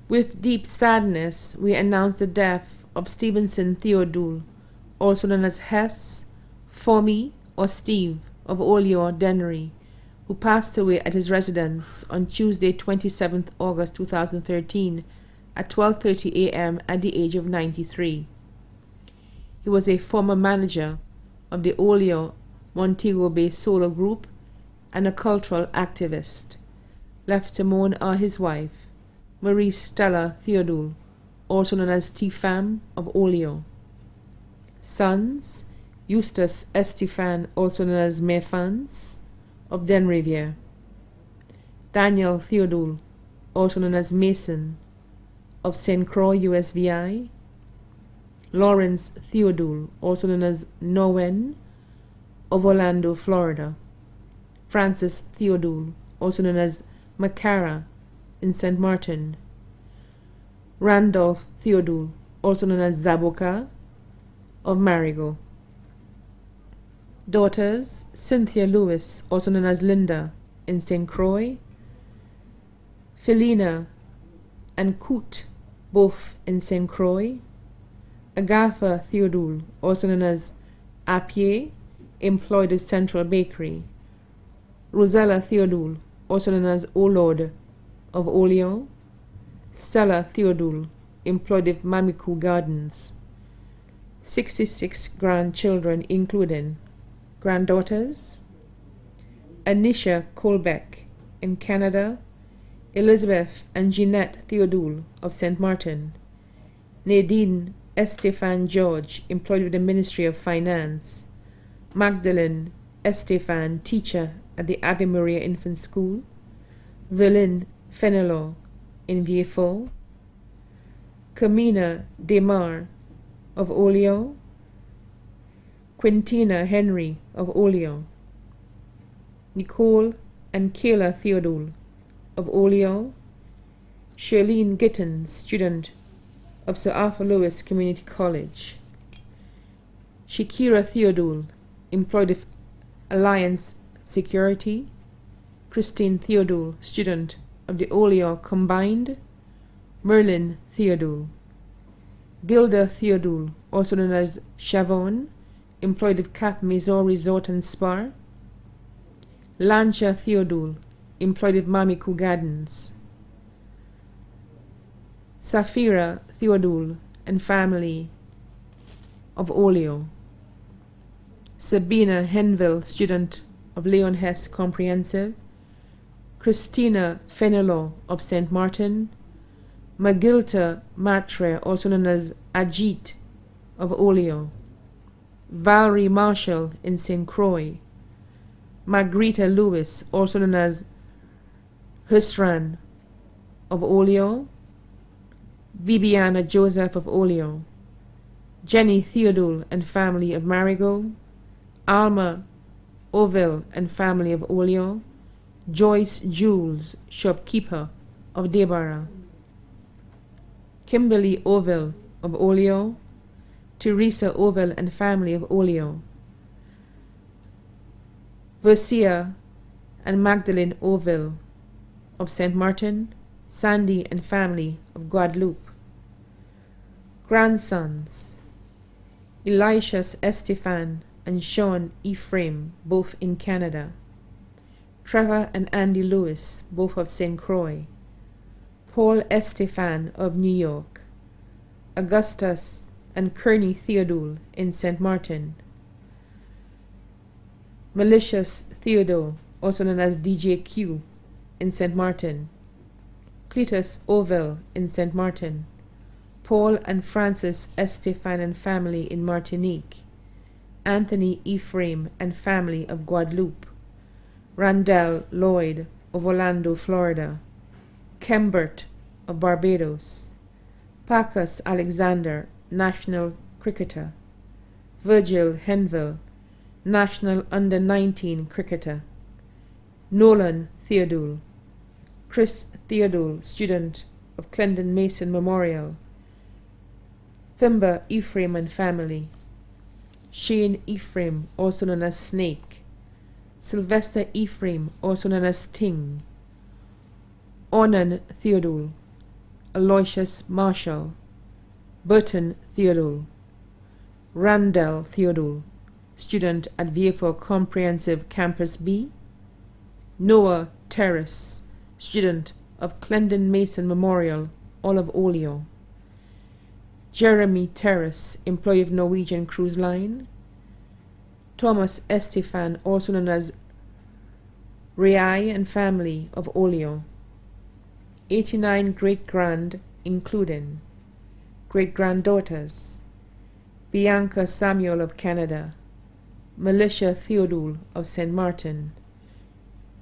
With deep sadness, we announce the death of Stephenson Theodule, also known as Hess, Fomi, or Steve, of Olio, Dennery, who passed away at his residence on Tuesday, 27th August 2013 at 12:30 a.m. at the age of 93. He was a former manager of the Olio Montego Bay Solo Group and a cultural activist. Left to mourn are his wife, Marie Stella Theodule, also known as T-Fam of Olio. Sons, Eustace Estefan, also known as Mefans, of Denrivier. Daniel Theodule, also known as Mason, of St. Croix, USVI. Lawrence Theodule, also known as Nowen, of Orlando, Florida. Francis Theodule, also known as Macara, in St. Martin. Randolph Theodule, also known as Zaboka, of Marigot. Daughters, Cynthia Lewis, also known as Linda, in St. Croix. Felina and Coot, both in St. Croix. Agatha Theodule, also known as Apier, employed at Central Bakery. Rosella Theodule, also known as Olord, of Olio. Stella Theodule, employed at Mamiku Gardens. 66 grandchildren, including granddaughters: Anisha Colbeck, in Canada. Elizabeth and Jeanette Theodule, of St. Martin. Nadine Estefan George, employed with the Ministry of Finance. Magdalene Estefan, teacher at the Ave Maria Infant School. Velin Fenelon, in Vieux. Camina Demar, of Olio. Quintina Henry, of Olio. Nicole and Kayla Theodule, of Olio. Charlene Gitton, student of Sir Arthur Lewis Community College. Shakira Theodule, employed with Alliance Security. Christine Theodule, student of the Olio Combined. Merlin Theodule. Gilda Theodule, also known as Chavon, employed with Cap Maison Resort and Spa. Lancia Theodule, employed with Mamiku Gardens. Safira Theodule and family, of Olio. Sabina Henville, student of Leon Hess Comprehensive. Christina Fenelon, of St. Martin. Magilta Matre, also known as Ajit, of Olio. Valerie Marshall, in St. Croix. Margarita Lewis, also known as Husran, of Olio. Viviana Joseph, of Olio. Jenny Theodule and family, of Marigot. Alma Oville and family, of Olio. Joyce Jules, shopkeeper, of Debarra. Kimberly Oville, of Olio. Teresa Oville and family, of Olio. Versia and Magdalene Oville, of St. Martin. Sandy and family, of Guadeloupe. Grandsons: Elishas Estefan and Sean Ephraim, both in Canada. Trevor and Andy Lewis, both of St. Croix. Paul Estefan of New York. Augustus and Kearney Theodule in St. Martin. Malicious Theodore, also known as DJ Q, in St. Martin. Cletus Oville in St. Martin. Paul and Francis Estefan and family in Martinique. Anthony Ephraim and family of Guadeloupe. Randall Lloyd of Orlando, Florida. Kembert of Barbados. Pacus Alexander, national cricketer. Virgil Henville, national under-19 cricketer. Nolan Theodule. Chris Theodule, student of Clendon Mason Memorial. Fimber Ephraim and family. Shane Ephraim, also known as Snake. Sylvester Ephraim, also known as Sting. Onan Theodule. Aloysius Marshall, Burton Theodule, Randall Theodule, student at VFO Comprehensive Campus B, Noah Terrace, student of Clendon Mason Memorial, Olive Oleo, Jeremy Terrace, employee of Norwegian Cruise Line, Thomas Estefan, also known as Rai and family of Oleo, 89 great-grand, including great-granddaughters, Bianca Samuel of Canada, Militia Theodule of St. Martin,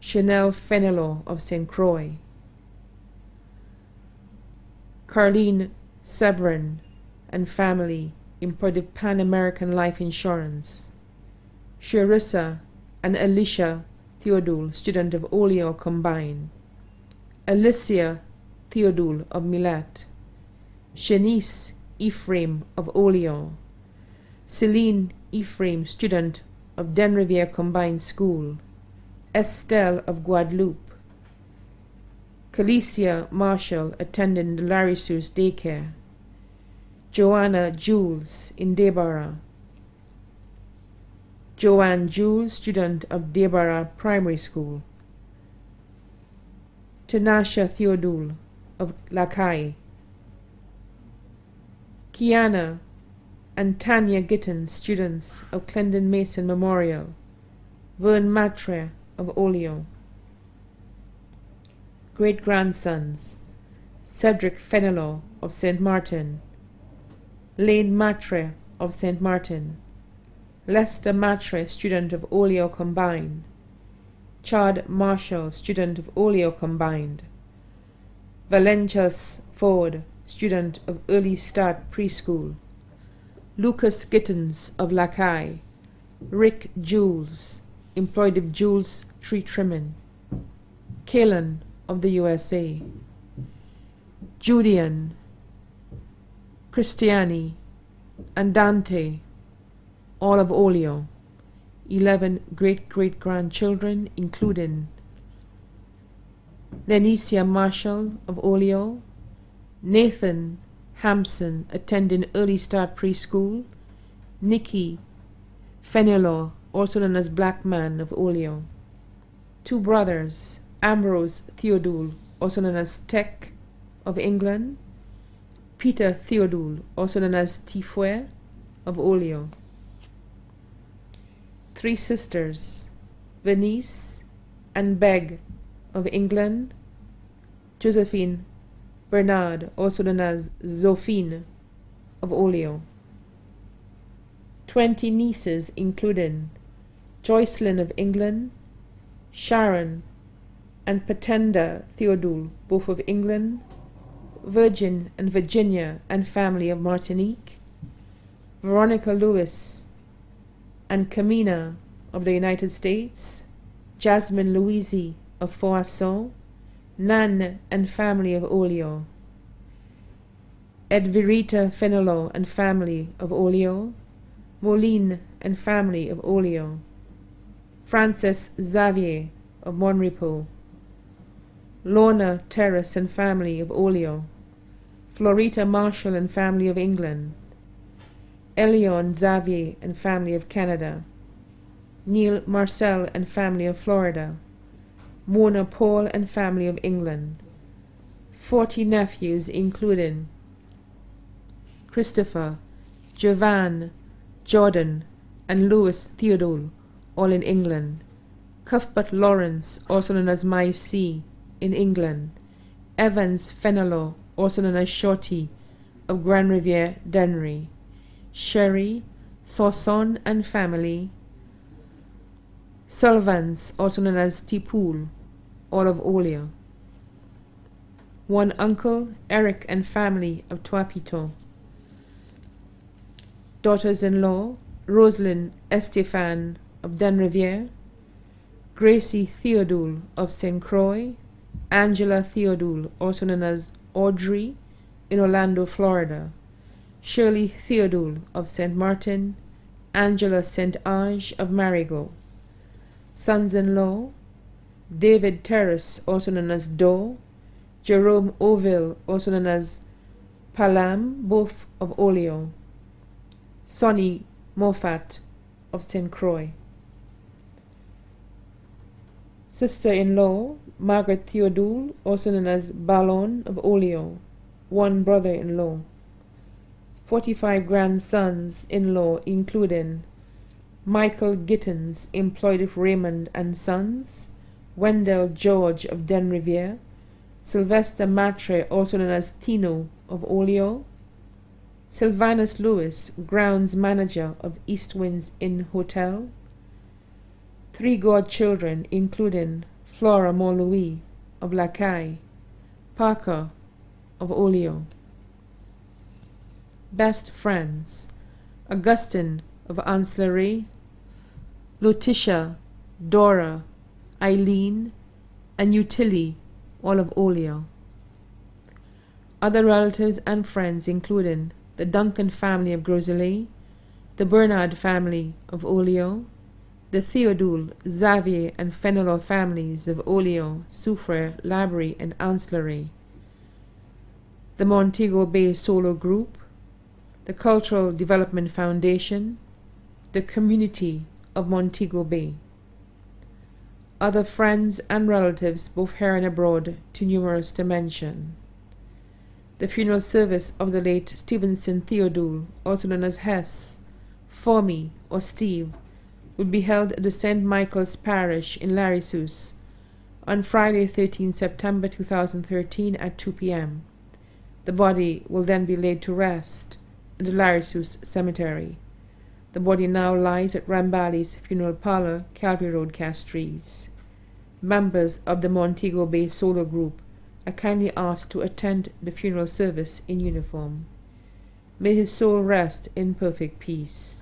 Chanel Fenelon of St. Croix, Carlene Severin and family, employed of Pan American Life Insurance, Sharissa and Alicia Theodule, student of Oleo Combined, Alicia Theodule of Milet, Shanice Ephraim of Oleo, Celine Ephraim, student of Denrivier Combined School, Estelle of Guadeloupe, Calicia Marshall, attending the Larry Seuss Daycare, Joanna Jules in Debarra, Joanne Jules, student of Debarra Primary School, Tanasha Theodule of Lacaille, Kiana and Tanya Gittens, students of Clendon Mason Memorial, Vern Matre of Oleo. Great-grandsons, Cedric Fenelon of St. Martin, Lane Matre of St. Martin, Lester Matre, student of Oleo Combined, Chad Marshall, student of Oleo Combined, Valencius Ford, student of Early Start Preschool, Lucas Gittens of Lacaille, Rick Jules, employed of Jules Tree Trimming, Kalen of the USA, Julian, Christiani, and Dante, all of Oleo, 11 great-great-grandchildren, including Lenicia Marshall of Oleo, Nathan Hampson, attending Early Start Preschool, Nikki Fenelon, also known as Black Man of Oleo, 2 brothers, Ambrose Theodule, also known as Tech of England, Peter Theodule, also known as Tifouet of Oleo, 3 sisters, Venice and Beg of England, Josephine Bernard, also known as Zophine of Oleo, 20 nieces, including Joycelyn of England, Sharon and Patenda Theodule, both of England, Virgin and Virginia and family of Martinique, Veronica Lewis and Camina of the United States, Jasmine Louisi of Foisson, Nan and family of Oleo, Edvirita Fenelon and family of Oleo, Moline and family of Oleo, Frances Xavier of Monrepo, Lorna Terrace and family of Oleo, Florita Marshall and family of England, Elion Xavier and family of Canada, Neil Marcel and family of Florida, Mona Paul and family of England, 40 nephews, including Christopher, Jovan, Jordan, and Louis Theodule, all in England, Cuthbert Lawrence, also known as My C, in England, Evans Fenelon, also known as Shorty, of Grand Riviere, Dennery, Sherry, Sauson and family, Sulvans, also known as Tipoul, all of Oleo, 1 uncle, Eric and family of Trois-Pitons, daughters-in-law, Rosalind Estefan of Denriviere, Gracie Theodule of St. Croix, Angela Theodule, also known as Audrey, in Orlando, Florida, Shirley Theodule of St. Martin, Angela St. Ange of Marigot, sons-in-law, David Terrace, also known as Doe, Jerome Oville, also known as Palam, both of Olio. Sonny Moffat of St. Croix. Sister-in-law, Margaret Theodule, also known as Ballon of Olio. One brother-in-law. 45 grandsons-in-law, including Michael Gittins, employed with Raymond and Sons, Wendell George of Den Riviere, Sylvester Matre, also known as Tino of Olio, Sylvanus Lewis, grounds manager of East Winds Inn Hotel, 3 godchildren, including Flora Montlouis of Lacaille, Parker of Olio. Best friends: Augustine of Ancillary, Letitia, Dora, Eileen, and Utili, all of Olio. Other relatives and friends including the Duncan family of Groseilliers, the Bernard family of Olio, the Theodule, Xavier, and Fenelon families of Olio, Soufrière, Labrie, and Ancillary, the Montego Bay Solo Group, the Cultural Development Foundation, the Community of Montego Bay. Other friends and relatives, both here and abroad, too numerous to mention. The funeral service of the late Stephenson Theodule, also known as Hess, Formy, or Steve, will be held at the St. Michael's Parish in Larissus on Friday, 13 September 2013 at 2 p.m. The body will then be laid to rest in the Larissus Cemetery. The body now lies at Rambali's Funeral Parlor, Calvary Road, Castries. Members of the Montego Bay Solo Group are kindly asked to attend the funeral service in uniform. May his soul rest in perfect peace.